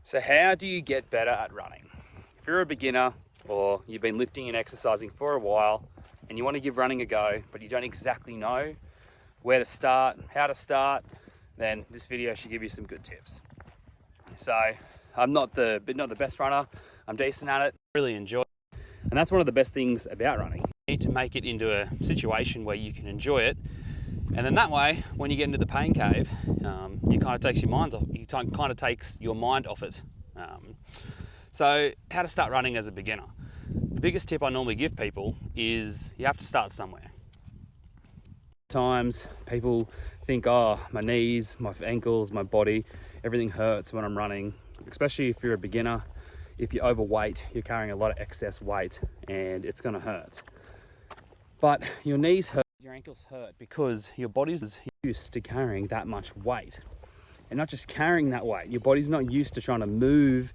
So how do you get better at running? If you're a beginner or you've been lifting and exercising for a while and you want to give running a go, but you don't exactly know where to start, how to start, then this video should give you some good tips. So I'm not the best runner, I'm decent at it, really enjoy it. And that's one of the best things about running. You need to make it into a situation where you can enjoy it. And then that way, when you get into the pain cave, you kind of takes your mind off. You kind of takes your mind off it. So, how to start running as a beginner? The biggest tip I normally give people is you have to start somewhere. Times people think, oh, my knees, my ankles, my body, everything hurts when I'm running. Especially if you're a beginner, if you're overweight, you're carrying a lot of excess weight, and it's going to hurt. But your knees hurt. Your ankles hurt because your body's used to carrying that much weight. And not just carrying that weight, your body's not used to trying to move.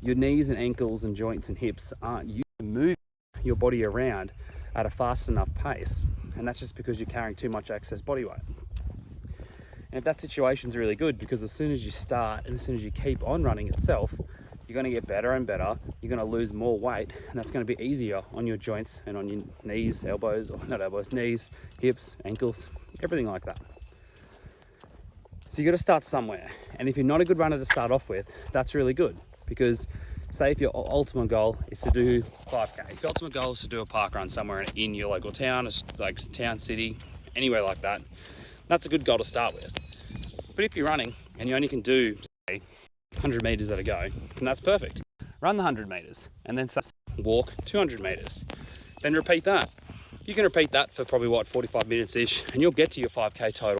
Your knees and ankles and joints and hips aren't used to move your body around at a fast enough pace. And that's just because you're carrying too much excess body weight. And if that situation's really good, because as soon as you start and as soon as you keep on running itself, you're going to get better and better. You're going to lose more weight, and that's going to be easier on your joints and on your knees, elbows, or not elbows, knees, hips, ankles, everything like that. So you got to start somewhere. And if you're not a good runner to start off with, that's really good, because say if your ultimate goal is to do 5K, if your ultimate goal is to do a park run somewhere in your local town, like town, city, anywhere like that, that's a good goal to start with. But if you're running and you only can do, say, 100 meters at a go, and that's perfect. Run the 100 meters and then walk 200 meters. Then repeat that. You can repeat that for probably 45 minutes ish, and you'll get to your 5K total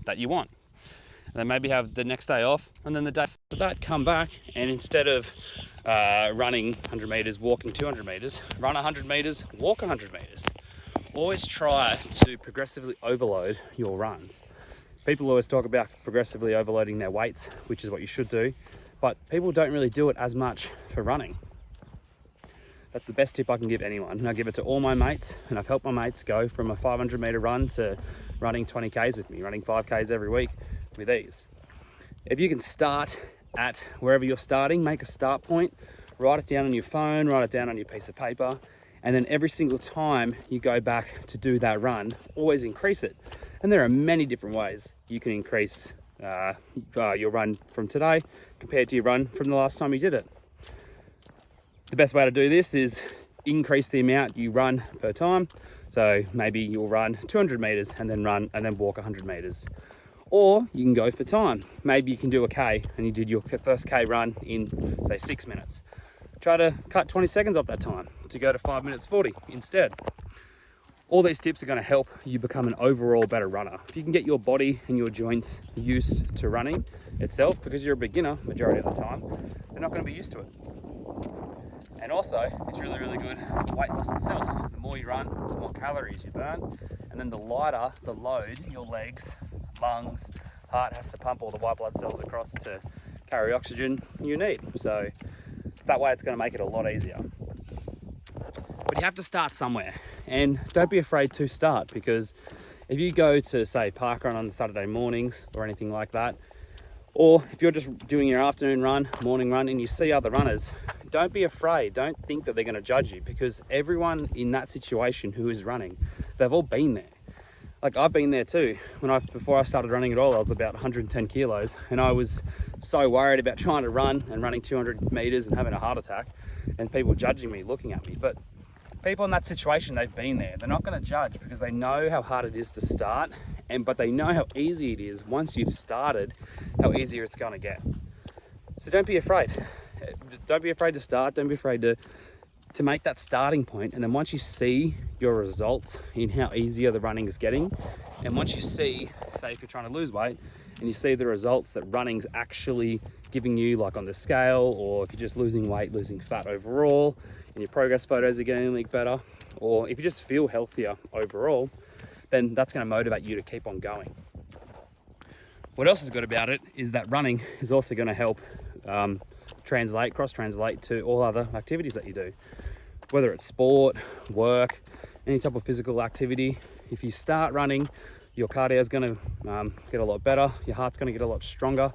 that you want. And then maybe have the next day off, and then the day after that, come back, and instead of running 100 meters, walking 200 meters, run 100 meters, walk 100 meters. Always try to progressively overload your runs. People always talk about progressively overloading their weights, which is what you should do, but people don't really do it as much for running. That's the best tip I can give anyone, and I give it to all my mates, and I've helped my mates go from a 500 meter run to running 20Ks with me, running 5Ks every week with ease. If you can start at wherever you're starting, make a start point, write it down on your phone, write it down on your piece of paper, and then every single time you go back to do that run, always increase it. And there are many different ways you can increase your run from today compared to your run from the last time you did it. The best way to do this is increase the amount you run per time. So maybe you'll run 200 meters and then walk 100 meters. Or you can go for time. Maybe you can do a K and you did your first K run in, say, 6 minutes. Try to cut 20 seconds off that time to go to 5 minutes 40 instead. All these tips are going to help you become an overall better runner. If you can get your body and your joints used to running itself, because you're a beginner majority of the time, they're not going to be used to it. And also, it's really, really good for weight loss itself. The more you run, the more calories you burn, and then the lighter the load your legs, lungs, heart has to pump all the white blood cells across to carry oxygen you need. So that way it's going to make it a lot easier. But you have to start somewhere, and don't be afraid to start, because if you go to, say, park run on Saturday mornings or anything like that, or if you're just doing your afternoon run, morning run, and you see other runners, don't be afraid. Don't think that they're going to judge you, because everyone in that situation who is running, they've all been there. Like, I've been there too. Before I started running at all, I was about 110 kilos, and I was so worried about trying to run and running 200 meters and having a heart attack, and people judging me, looking at me. But people in that situation, they've been there. They're not going to judge, because they know how hard it is to start, but they know how easy it is once you've started, how easier it's going to get. So don't be afraid. Don't be afraid to start. Don't be afraid to make that starting point. And then once you see your results in how easier the running is getting, and once you see, say if you're trying to lose weight, and you see the results that running's actually giving you, like on the scale, or if you're just losing weight, losing fat overall, and your progress photos are getting a little better, or if you just feel healthier overall, then that's going to motivate you to keep on going. What else is good about it is that running is also going to help cross-translate to all other activities that you do. Whether it's sport, work, any type of physical activity, if you start running, your cardio is going to get a lot better, your heart's going to get a lot stronger,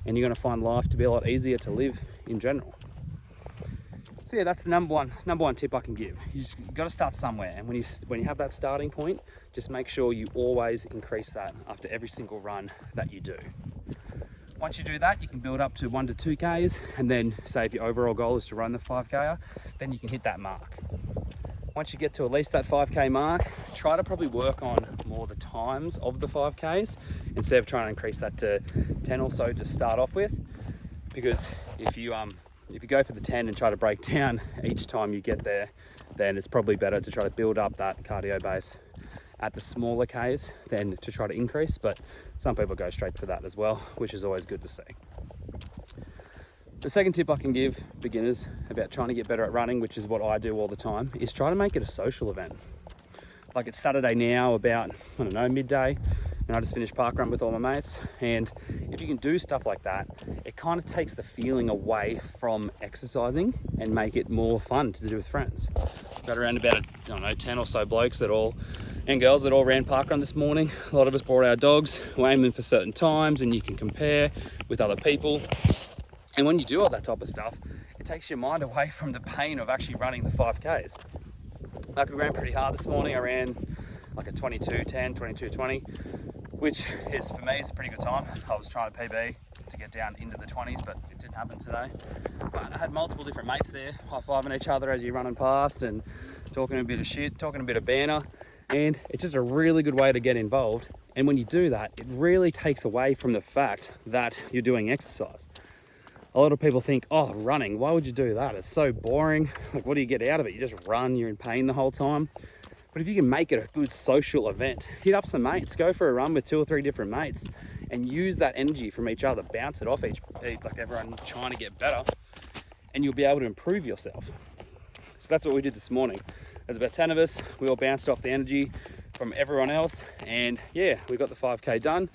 and you're going to find life to be a lot easier to live in general. So yeah, that's the number one tip I can give. You've got to start somewhere, and when you have that starting point, just make sure you always increase that after every single run that you do. Once you do that, you can build up to 1 to 2Ks, and then say if your overall goal is to run the 5K, then you can hit that mark. Once you get to at least that 5K mark, try to probably work on more the times of the 5Ks instead of trying to increase that to 10 or so to start off with. Because if you go for the 10 and try to break down each time you get there, then it's probably better to try to build up that cardio base at the smaller Ks than to try to increase. But some people go straight for that as well, which is always good to see. The second tip I can give beginners about trying to get better at running, which is what I do all the time, is try to make it a social event. Like it's Saturday now, about, I don't know, midday, and I just finished parkrun with all my mates. And if you can do stuff like that, it kind of takes the feeling away from exercising and make it more fun to do with friends. Got around about, I don't know, 10 or so blokes and girls that all ran parkrun this morning. A lot of us brought our dogs. We're aiming for certain times, and you can compare with other people. And when you do all that type of stuff, it takes your mind away from the pain of actually running the 5Ks. Like we ran pretty hard this morning. I ran like a 22:10, 22:20, which is, for me, it's a pretty good time. I was trying to PB to get down into the 20s, but it didn't happen today. But I had multiple different mates there, high-fiving each other as you're running past and talking a bit of shit, talking a bit of banter. And it's just a really good way to get involved. And when you do that, it really takes away from the fact that you're doing exercise. A lot of people think, oh, running, why would you do that? It's so boring. Like, what do you get out of it? You just run, you're in pain the whole time. But if you can make it a good social event, hit up some mates, go for a run with 2 or 3 different mates, and use that energy from each other, bounce it off like everyone trying to get better, and you'll be able to improve yourself. So that's what we did this morning. There's about 10 of us. We all bounced off the energy from everyone else, and yeah, we got the 5K done.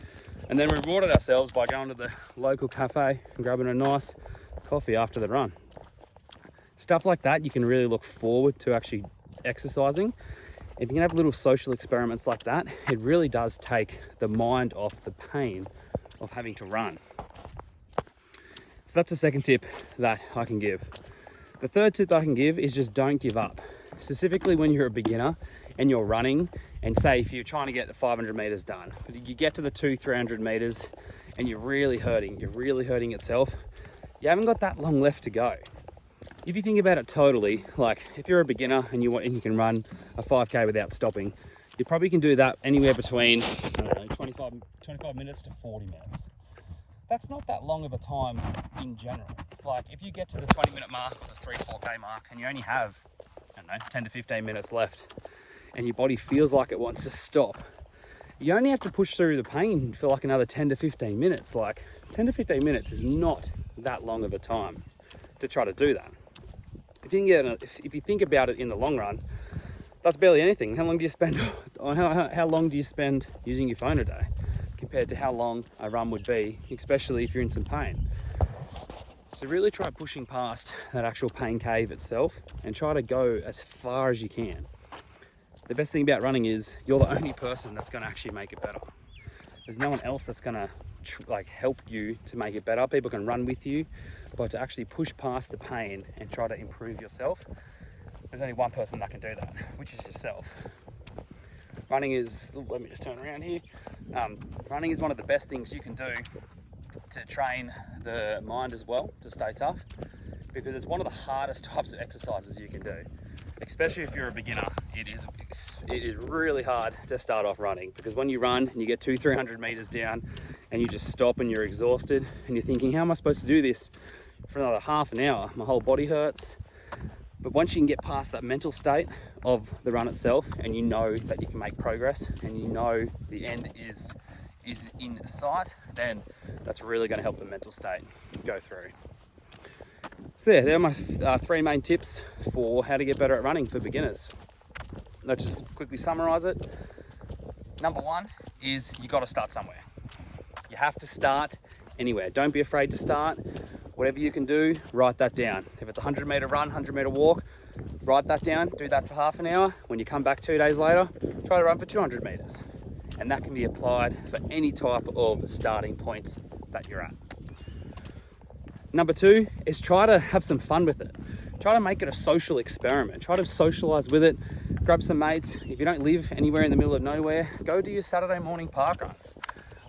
And then we rewarded ourselves by going to the local cafe and grabbing a nice coffee after the run. Stuff like that, you can really look forward to actually exercising. If you can have little social experiments like that, it really does take the mind off the pain of having to run. So that's the second tip that I can give. The third tip that I can give is just don't give up. Specifically when you're a beginner and you're running, and say if you're trying to get the 500 meters done, but you get to the 200-300 meters and you're really hurting itself, you haven't got that long left to go. If you think about it totally, like if you're a beginner and you can run a 5K without stopping, you probably can do that anywhere between, I don't know, 25 minutes to 40 minutes. That's not that long of a time in general. Like if you get to the 20-minute mark or the 3-4K mark and you only have, I don't know, 10 to 15 minutes left, and your body feels like it wants to stop, you only have to push through the pain for like another 10 to 15 minutes. Like 10 to 15 minutes is not that long of a time to try to do that. If you think about it in the long run, that's barely anything. How long do you spend how long do you spend using your phone a day compared to how long a run would be, especially if you're in some pain? So really try pushing past that actual pain cave itself and try to go as far as you can. The best thing about running is you're the only person that's going to actually make it better. There's no one else that's going to help you to make it better. People can run with you, but to actually push past the pain and try to improve yourself, there's only one person that can do that, which is yourself. Running is, let me just turn around here. Running is one of the best things you can do to train the mind as well, to stay tough, because it's one of the hardest types of exercises you can do. Especially if you're a beginner, it is really hard to start off running, because when you run and you get 200-300 meters down and you just stop and you're exhausted and you're thinking, how am I supposed to do this for another half an hour? My whole body hurts. But once you can get past that mental state of the run itself, and you know that you can make progress and you know the end is in sight, then that's really going to help the mental state go through. So yeah, they're my 3 main tips for how to get better at running for beginners. Let's just quickly summarize it. Number 1 is you got to start somewhere. You have to start anywhere. Don't be afraid to start. Whatever you can do, write that down. If it's a 100-meter run, 100-meter walk, write that down, do that for half an hour. When you come back 2 days later, try to run for 200 meters. And that can be applied for any type of starting point that you're at. Number 2 is try to have some fun with it. Try to make it a social experiment. Try to socialize with it. Grab some mates. If you don't live anywhere in the middle of nowhere, go do your Saturday morning park runs.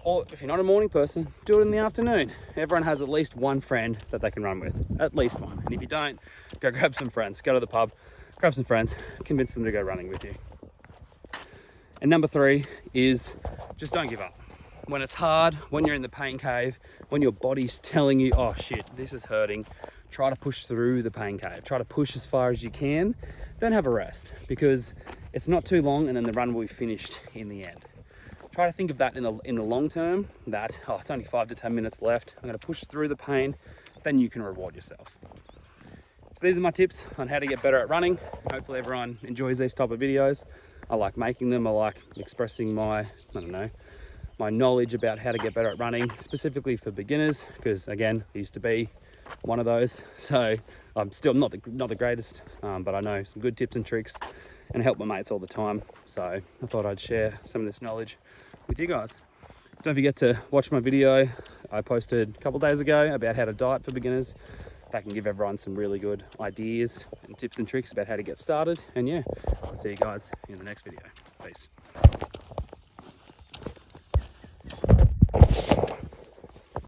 Or if you're not a morning person, do it in the afternoon. Everyone has at least one friend that they can run with, at least one. And if you don't, go grab some friends, go to the pub, grab some friends, convince them to go running with you. And number 3 is just don't give up. When it's hard, when you're in the pain cave, when your body's telling you, oh shit, this is hurting, try to push through the pain cave. Try to push as far as you can, then have a rest, because it's not too long and then the run will be finished in the end. Try to think of that in the long term, that, oh, it's only 5 to 10 minutes left. I'm gonna push through the pain, then you can reward yourself. So these are my tips on how to get better at running. Hopefully everyone enjoys these type of videos. I like making them. I like expressing my, my knowledge about how to get better at running, specifically for beginners, because again, I used to be one of those. So I'm still not the greatest, but I know some good tips and tricks and help my mates all the time. So I thought I'd share some of this knowledge with you guys. Don't forget to watch my video I posted a couple days ago about how to diet for beginners. That can give everyone some really good ideas and tips and tricks about how to get started. And yeah, I'll see you guys in the next video. Peace.